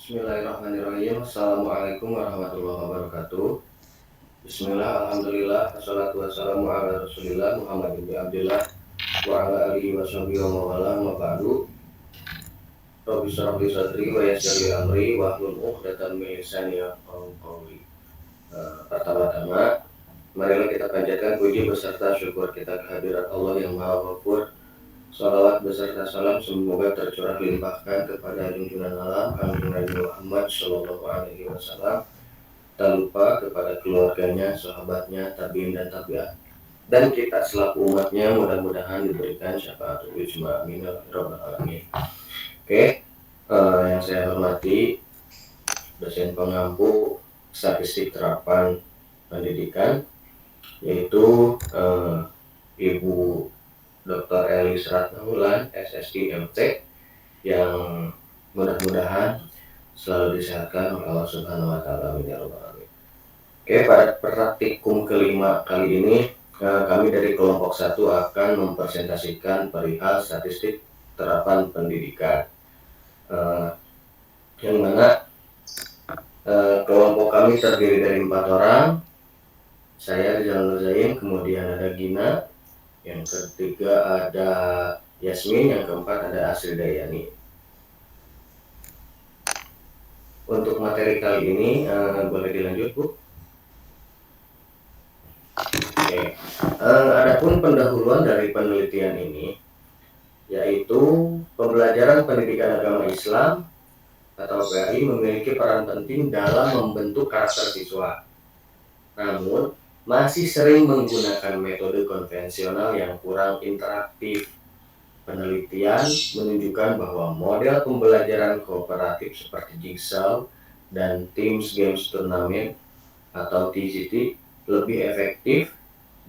Bismillahirrahmanirrahim. Assalamualaikum warahmatullahi wabarakatuh. Bismillah, alhamdulillah, wassalatu wassalamu ala rasulillah Muhammad bin Abdillah wa ala alihi wa sahbihi wa mawala ma ba'du. Rabbi shrah li sadri wa yassir li amri wa hlul 'uqdatam min lisani yafqahu qawli. Pertama-tama, marilah kita panjatkan puji beserta syukur kita kehadirat Allah yang Maha Ghafur. Salawat beserta salam semoga tercurah limpahkan kepada junjungan alam Kanjeng Nabi Muhammad Shallallahu Alaihi Wasallam, tak lupa kepada keluarganya, sahabatnya, tabiin dan tabiat, dan kita selaku umatnya mudah-mudahan diberikan syafaatul ijma amin ya rabbal alamin. Oke, yang saya hormati dosen pengampu statistik terapan pendidikan, yaitu Ibu Dr. Elis Ratnaulan, SSI MT, yang mudah-mudahan selalu disehatkan oleh Allah Subhanahu wa taala. Amin ya rabbal alamin. Oke, pada praktikum kelima kali ini kami dari kelompok 1 akan mempresentasikan perihal statistik terapan pendidikan. Yang mana kelompok kami terdiri dari 4 orang. Saya Rizal Nurzain, kemudian ada Gina, yang ketiga ada Yasmin, yang keempat ada Asri Dayani. Untuk materi kali ini boleh dilanjut, Bu? Oke. Adapun pendahuluan dari penelitian ini, yaitu pembelajaran pendidikan agama Islam atau PAI memiliki peran penting dalam membentuk karakter siswa. Namun masih sering menggunakan metode konvensional yang kurang interaktif. Penelitian menunjukkan bahwa model pembelajaran kooperatif seperti Jigsaw dan Teams Games Tournament atau TGT lebih efektif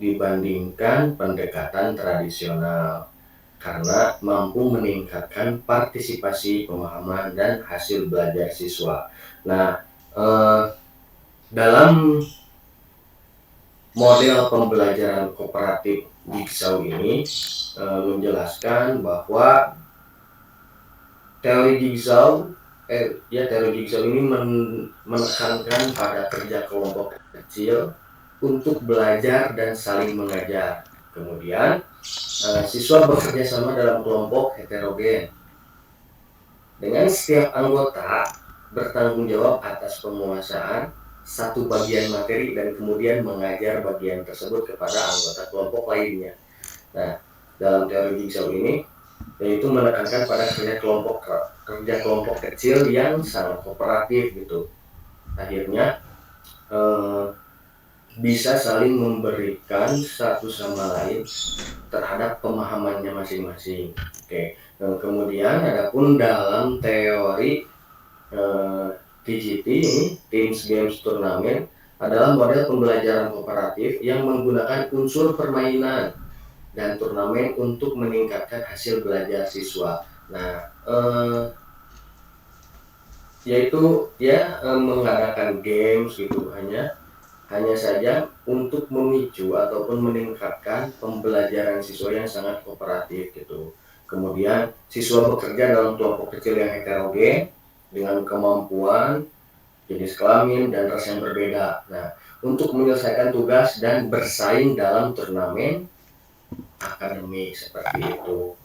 dibandingkan pendekatan tradisional karena mampu meningkatkan partisipasi, pemahaman, dan hasil belajar siswa. Nah, dalam model pembelajaran kooperatif Jigsaw ini menjelaskan bahwa teori Jigsaw ini menekankan pada kerja kelompok kecil untuk belajar dan saling mengajar. Kemudian siswa bekerja sama dalam kelompok heterogen dengan setiap anggota bertanggung jawab atas penguasaan satu bagian materi dan kemudian mengajar bagian tersebut kepada anggota kelompok lainnya. Nah, dalam teori Jigsaw ini yaitu menekankan pada kerja kelompok kecil yang sangat kooperatif gitu. Akhirnya bisa saling memberikan satu sama lain terhadap pemahamannya masing-masing. Oke. Kemudian adapun dalam teori TGT ini, Teams Games Tournament, adalah model pembelajaran kooperatif yang menggunakan unsur permainan dan turnamen untuk meningkatkan hasil belajar siswa. Nah, yaitu mengadakan games gitu hanya saja untuk memicu ataupun meningkatkan pembelajaran siswa yang sangat kooperatif gitu. Kemudian siswa bekerja dalam kelompok kecil yang heterogen dengan kemampuan, jenis kelamin, dan ras yang berbeda. Nah, untuk menyelesaikan tugas dan bersaing dalam turnamen akademik seperti itu.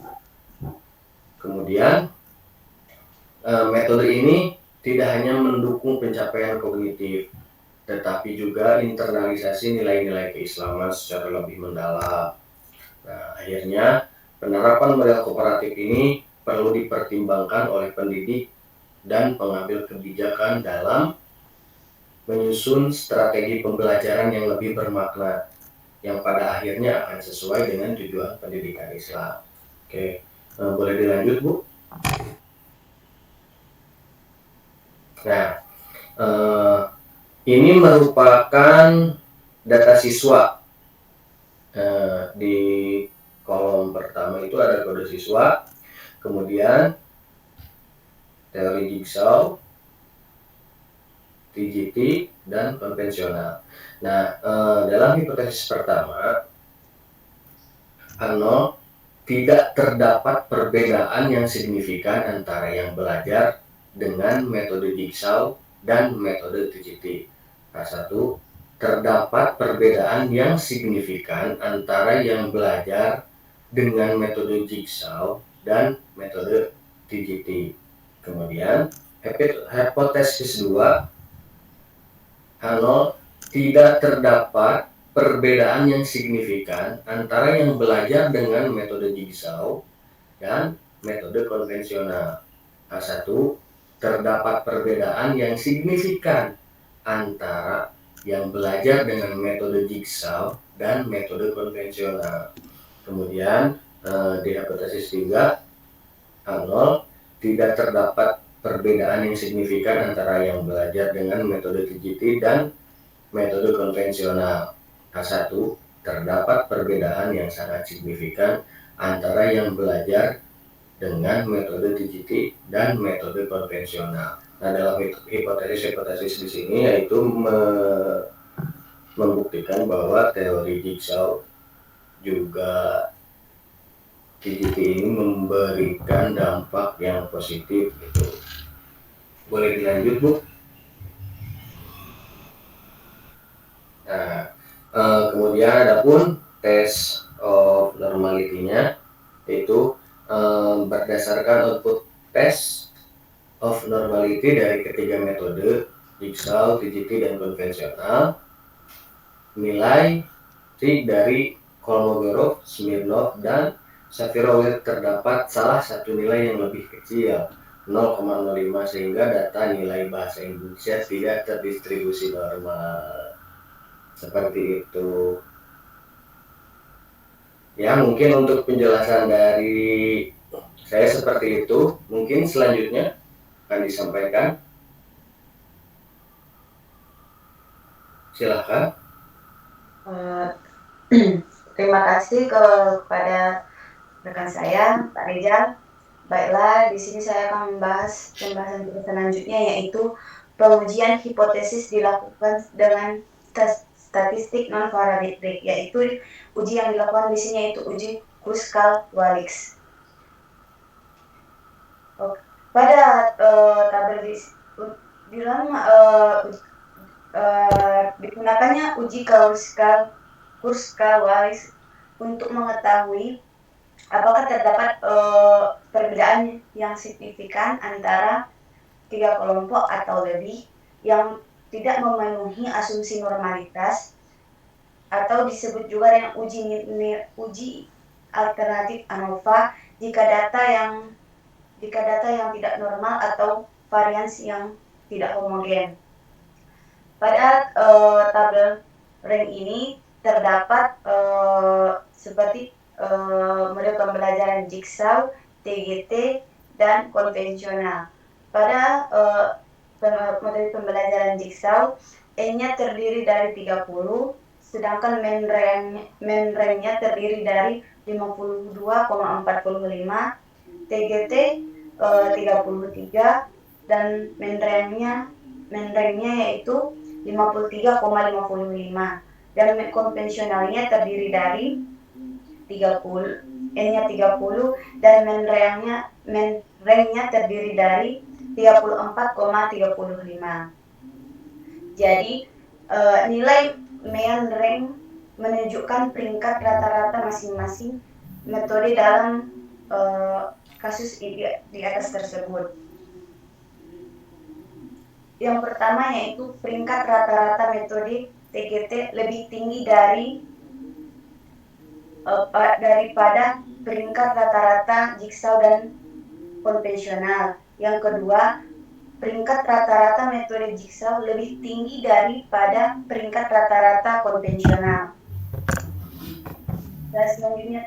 Kemudian metode ini tidak hanya mendukung pencapaian kognitif, tetapi juga internalisasi nilai-nilai keislaman secara lebih mendalam. Nah, akhirnya penerapan model kooperatif ini perlu dipertimbangkan oleh pendidik dan pengambil kebijakan dalam menyusun strategi pembelajaran yang lebih bermakna, yang pada akhirnya akan sesuai dengan tujuan pendidikan Islam. Oke, boleh dilanjut, Bu? Nah, ini merupakan data siswa. Di kolom pertama itu ada kode siswa, kemudian teori Jigsaw, TGT, dan konvensional. Nah, dalam hipotesis pertama, tidak terdapat perbedaan yang signifikan antara yang belajar dengan metode jigsaw dan metode TGT. K1, terdapat perbedaan yang signifikan antara yang belajar dengan metode jigsaw dan metode TGT. Kemudian hipotesis 2, H0, tidak terdapat perbedaan yang signifikan antara yang belajar dengan metode jigsaw dan metode konvensional. H1, terdapat perbedaan yang signifikan antara yang belajar dengan metode jigsaw dan metode konvensional. Kemudian di hipotesis 3, H0, tidak terdapat perbedaan yang signifikan antara yang belajar dengan metode TGT dan metode konvensional. H1, terdapat perbedaan yang sangat signifikan antara yang belajar dengan metode TGT dan metode konvensional. Nah, dalam hipotesis di sini yaitu membuktikan bahwa teori jigsaw juga TGT ini memberikan dampak yang positif gitu. Boleh dilanjut, Bu? Nah, kemudian adapun tes of normality-nya yaitu berdasarkan output tes of normality dari ketiga metode jigsaw, TGT, dan konvensional, nilai dari Kolmogorov, Smirnov, dan Shapiro-Wilk terdapat salah satu nilai yang lebih kecil 0,05 sehingga data nilai bahasa Indonesia tidak terdistribusi normal. Seperti itu. Ya, mungkin untuk penjelasan dari saya seperti itu. Mungkin selanjutnya akan disampaikan. Silakan. Terima kasih kepada rekan saya, Pak Rizal. Baiklah, di sini saya akan membahas pembahasan kita selanjutnya, yaitu pengujian hipotesis dilakukan dengan tes statistik non-parametrik, yaitu uji yang dilakukan di sini yaitu uji Kruskal-Wallis. Pada tabel di dalam digunakannya uji Kruskal-Wallis untuk mengetahui apakah terdapat perbedaan yang signifikan antara tiga kelompok atau lebih yang tidak memenuhi asumsi normalitas, atau disebut juga dengan uji alternatif ANOVA jika data yang tidak normal atau varians yang tidak homogen. Pada tabel rank ini terdapat seperti model pembelajaran jigsaw, TGT, dan konvensional. Pada model pembelajaran jigsaw, N-nya terdiri dari 30, sedangkan main rank-nya terdiri dari 52,45, TGT 33, dan main rank-nya yaitu 53,55, dan konvensionalnya terdiri dari 30, N-nya 30, dan main rank-nya terdiri dari 34,35. Jadi nilai main rank menunjukkan peringkat rata-rata masing-masing metode dalam kasus di atas tersebut. Yang pertama yaitu peringkat rata-rata metode TGT lebih tinggi daripada peringkat rata-rata jigsaw dan konvensional. Yang kedua, peringkat rata-rata metode jigsaw lebih tinggi daripada peringkat rata-rata konvensional. Dan selanjutnya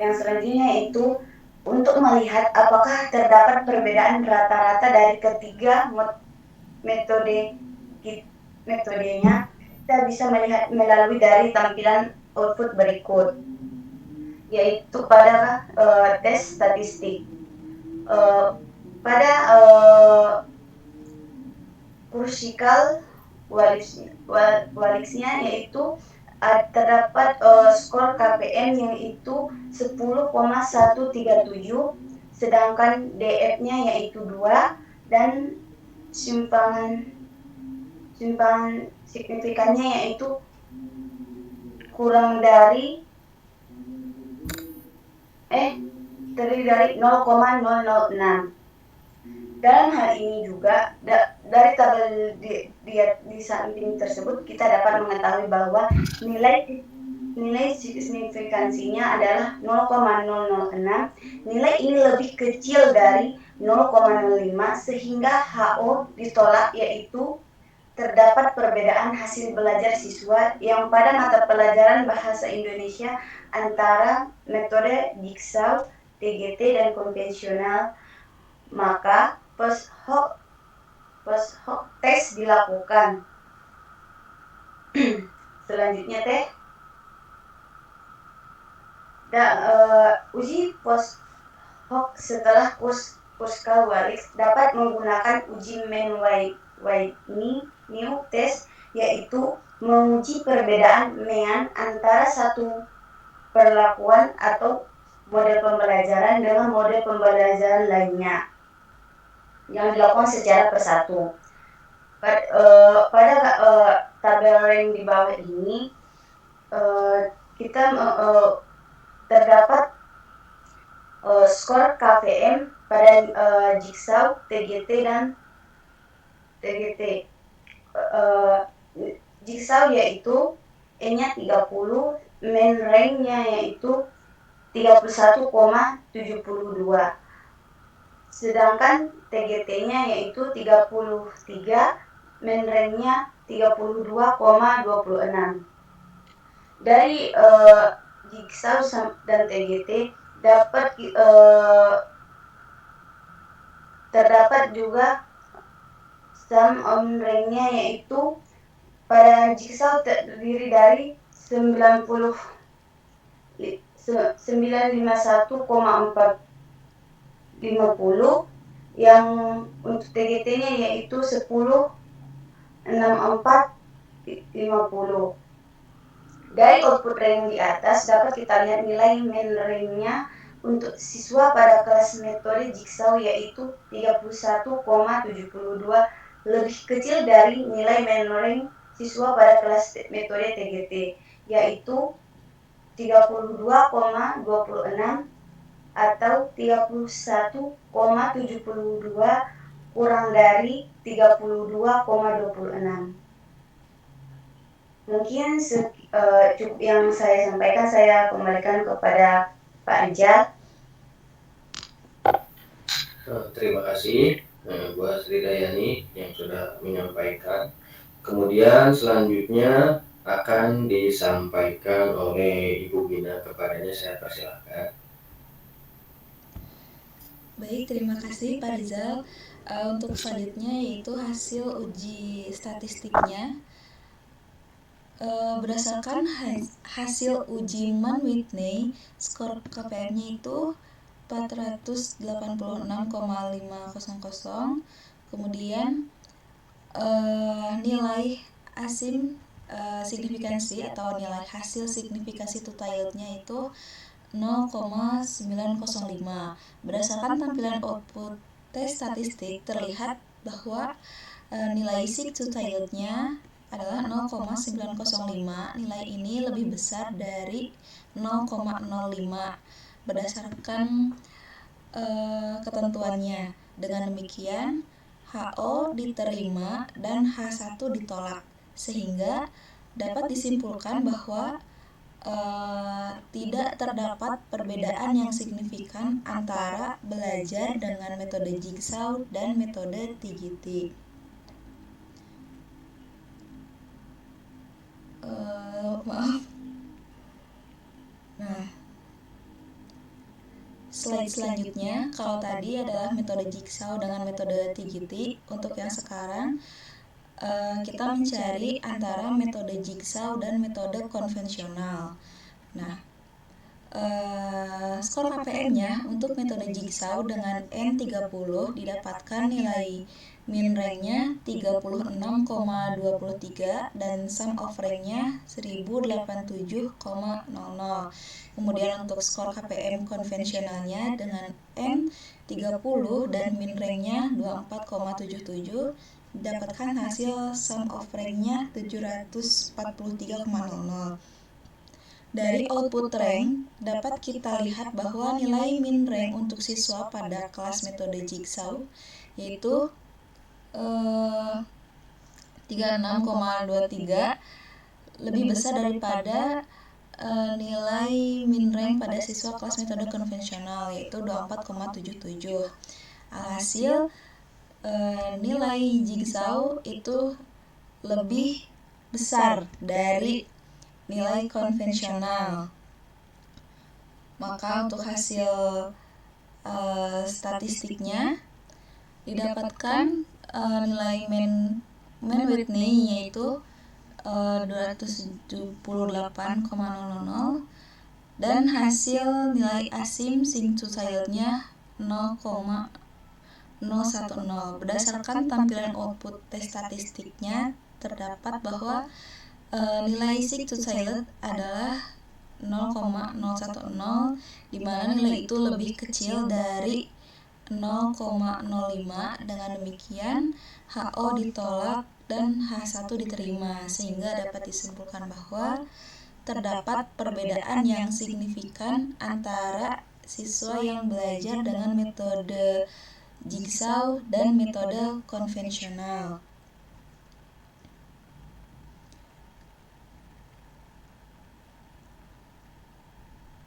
yang selanjutnya yaitu untuk melihat apakah terdapat perbedaan rata-rata dari ketiga metodenya, kita bisa melihat melalui dari tampilan output berikut, yaitu pada tes statistik. Pada Kruskal-Wallisnya yaitu terdapat skor KPM yaitu 10,137, sedangkan DF-nya yaitu 2, dan simpangan signifikannya yaitu kurang dari terdiri dari 0,006. Dalam hal ini juga dari tabel di samping tersebut kita dapat mengetahui bahwa nilai signifikansinya adalah 0,006. Nilai ini lebih kecil dari 0,05 sehingga HO ditolak, yaitu terdapat perbedaan hasil belajar siswa yang pada mata pelajaran bahasa Indonesia antara metode Jigsaw, TGT, dan konvensional. Maka post hoc tes dilakukan. Selanjutnya uji post hoc setelah Kuskal-Wallis dapat menggunakan uji Mann-Whitney test, yaitu menguji perbedaan Mean antara satu perlakuan atau model pembelajaran dengan model pembelajaran lainnya yang dilakukan secara persatu. Pada tabel yang di bawah ini kita terdapat skor KPM pada Jigsaw, TGT, dan TGT. Jigsaw yaitu E-nya 30, main rank-nya yaitu 31,72. Sedangkan TGT-nya yaitu 33, main rank-nya 32,26. Dari Jigsaw dan TGT terdapat juga sum on rank-nya, yaitu pada Jigsaw terdiri dari 951,450, yang untuk TGT-nya yaitu 10,6450. Dari output rank di atas dapat kita lihat nilai main rank-nya untuk siswa pada kelas metode Jigsaw yaitu 31,72, lebih kecil dari nilai main rank siswa pada kelas metode TGT yaitu 32,26 atau 31,72 kurang dari 32,26. Mungkin cukup yang saya sampaikan. Saya kembalikan kepada Pak Rijal. Terima kasih buat Sri Dayani yang sudah menyampaikan. Kemudian selanjutnya akan disampaikan oleh Ibu Gina, kepadanya saya persilahkan. Baik, terima kasih Pak Rizal. Untuk selanjutnya yaitu hasil uji statistiknya. Berdasarkan hasil uji Mann-Whitney, skor KPM-nya itu 486,500. Kemudian nilai asim signifikansi atau nilai hasil signifikansi total yield-nya itu 0,905. Berdasarkan tampilan output tes statistik terlihat bahwa nilai sig total yield-nya adalah 0,905. Nilai ini lebih besar dari 0,05 berdasarkan ketentuannya. Dengan demikian HO diterima dan H1 ditolak, sehingga dapat disimpulkan bahwa tidak terdapat perbedaan yang signifikan antara belajar dengan metode Jigsaw dan metode TGT. Slide selanjutnya, kalau tadi adalah metode Jigsaw dengan metode TGT, untuk yang sekarang kita mencari antara metode Jigsaw dan metode konvensional. Nah, skor KPM-nya untuk metode jigsaw dengan N30 didapatkan nilai min rank-nya 36,23 dan sum of rank-nya 1087,00. Kemudian untuk skor KPM konvensionalnya dengan N30 dan min rank-nya 24,77 didapatkan hasil sum of rank-nya 743,00. Dari output rank dapat kita lihat bahwa nilai min rank untuk siswa pada kelas metode jigsaw yaitu 36,23 lebih besar daripada nilai min rank pada siswa kelas metode konvensional yaitu 24,77. Alhasil nilai jigsaw itu lebih besar dari nilai konvensional. Maka untuk hasil statistiknya didapatkan nilai main Whitney yaitu 278,00 dan hasil nilai asim sing to silent-nya 0,010. Berdasarkan tampilan output tes statistiknya terdapat bahwa nilai sing to silent adalah 0,010 di mana nilai itu lebih kecil dari 0,05. Dengan demikian HO ditolak dan H1 diterima, sehingga dapat disimpulkan bahwa terdapat perbedaan yang signifikan antara siswa yang belajar dengan metode jigsaw dan metode konvensional.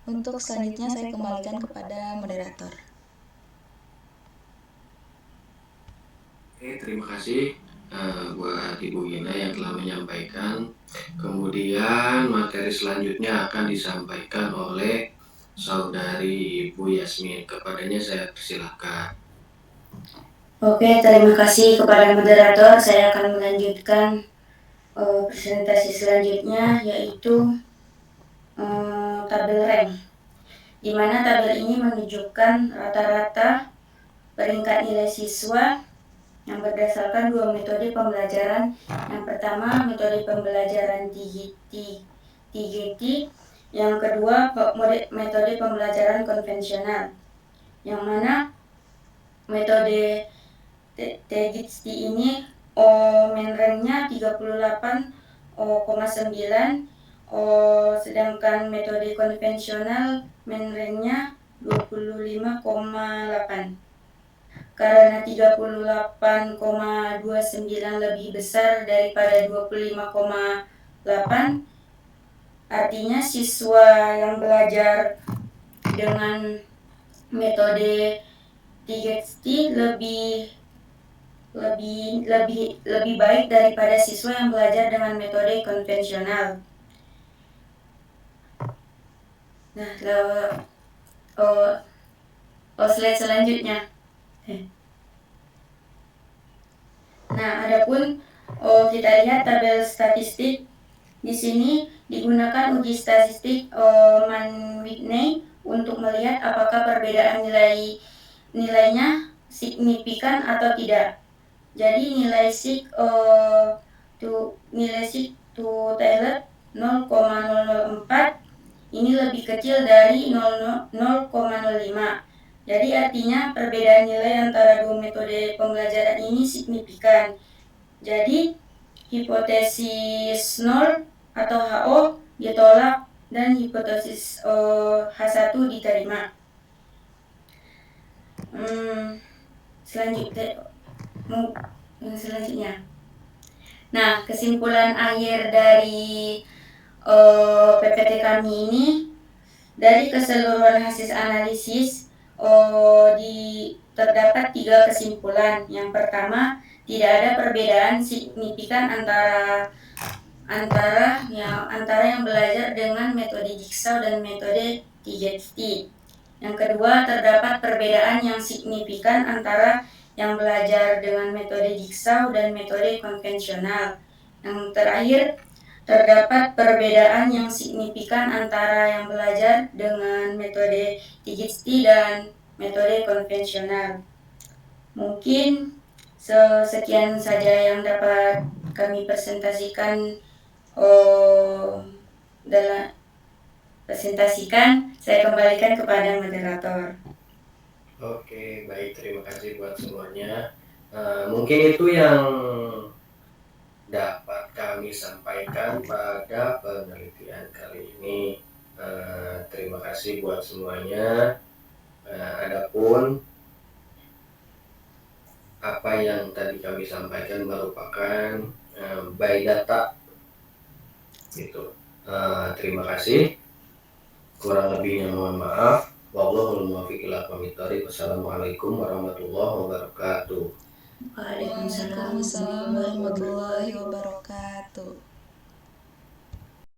Untuk selanjutnya saya kembalikan kepada moderator. Oke, terima kasih buat Ibu Gina yang telah menyampaikan. Kemudian materi selanjutnya akan disampaikan oleh Saudari Ibu Yasmin. Kepadanya saya persilahkan. Oke, terima kasih kepada moderator. Saya akan melanjutkan presentasi selanjutnya, yaitu tabel rank, di mana tabel ini menunjukkan rata-rata peringkat nilai siswa yang berdasarkan dua metode pembelajaran. Yang pertama, metode pembelajaran TGT, yang kedua, metode pembelajaran konvensional, yang mana metode TGT ini main rank-nya 38,9, sedangkan metode konvensional main rank-nya 25,8. Karena 38,29 lebih besar daripada 25,8, artinya siswa yang belajar dengan metode TGT lebih baik daripada siswa yang belajar dengan metode konvensional. Nah, slide selanjutnya. Nah, adapun kita lihat tabel statistik. Di sini digunakan uji statistik Mann-Whitney untuk melihat apakah perbedaan nilainya signifikan atau tidak. Jadi nilai sig to Taylor 0,004 ini lebih kecil dari 0,05. Jadi artinya perbedaan nilai antara dua metode pembelajaran ini signifikan. Jadi hipotesis 0 atau HO ditolak dan hipotesis H1 diterima. Selanjutnya. Nah, kesimpulan akhir dari PPT kami ini, dari keseluruhan hasil analisis terdapat 3 kesimpulan. Yang pertama, tidak ada perbedaan signifikan antara yang belajar dengan metode jigsaw dan metode TGT. Yang kedua, terdapat perbedaan yang signifikan antara yang belajar dengan metode jigsaw dan metode konvensional. Yang terakhir, Terdapat perbedaan yang signifikan antara yang belajar dengan metode Digitsti dan metode konvensional. Mungkin sekian saja yang dapat kami presentasikan. Dalam presentasikan, saya kembalikan kepada moderator. Oke, baik, terima kasih buat semuanya. Mungkin itu yang dapat kami sampaikan pada penelitian kali ini. Terima kasih buat semuanya. Adapun apa yang tadi kami sampaikan merupakan by data, gitu. Terima kasih. Kurang lebihnya mohon maaf. Wallahul muwaffiq ila aqwamit thoriq. Wassalamualaikum warahmatullahi wabarakatuh. Waalaikumsalam Waalaikumsalam warahmatullahi wabarakatuh.